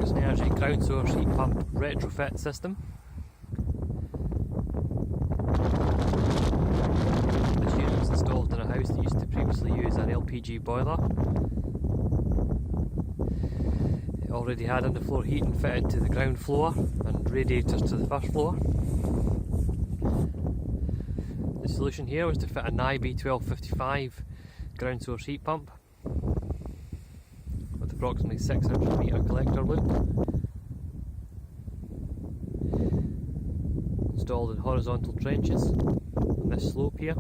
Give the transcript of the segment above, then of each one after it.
Ferguson Energy ground source heat pump retrofit system. This unit was installed in a house that used to previously use an LPG boiler. It already had underfloor heating fitted to the ground floor and radiators to the first floor. The solution here was to fit a Nibe 1255 ground source heat pump with approximately 600 metre collector loop, installed in horizontal trenches on this slope here.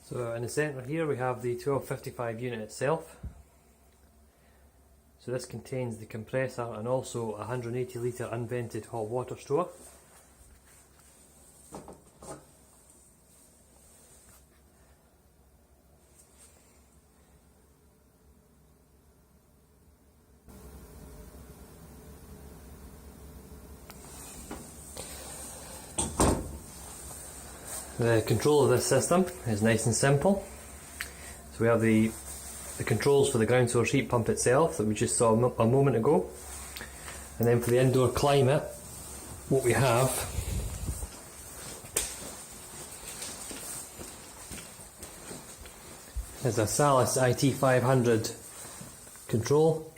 So in the centre here we have the 1255 unit itself. So this contains the compressor and also a 180 litre unvented hot water store. The control of this system is nice and simple. So we have the controls for the ground source heat pump itself that we just saw a moment ago, and then for the indoor climate what we have is a Salis IT500 control,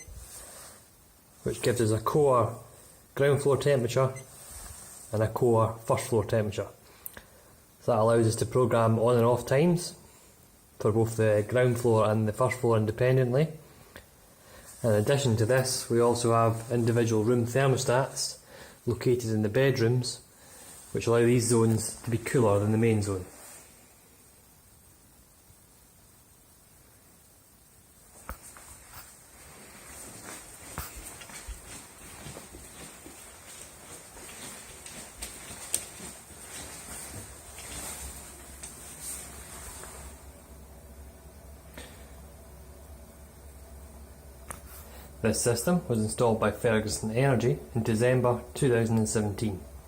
which gives us a core ground floor temperature and a core first floor temperature. So that allows us to program on and off times for both the ground floor and the first floor independently. In addition to this, we also have individual room thermostats located in the bedrooms, which allow these zones to be cooler than the main zone. This system was installed by Ferguson Energy in December 2017.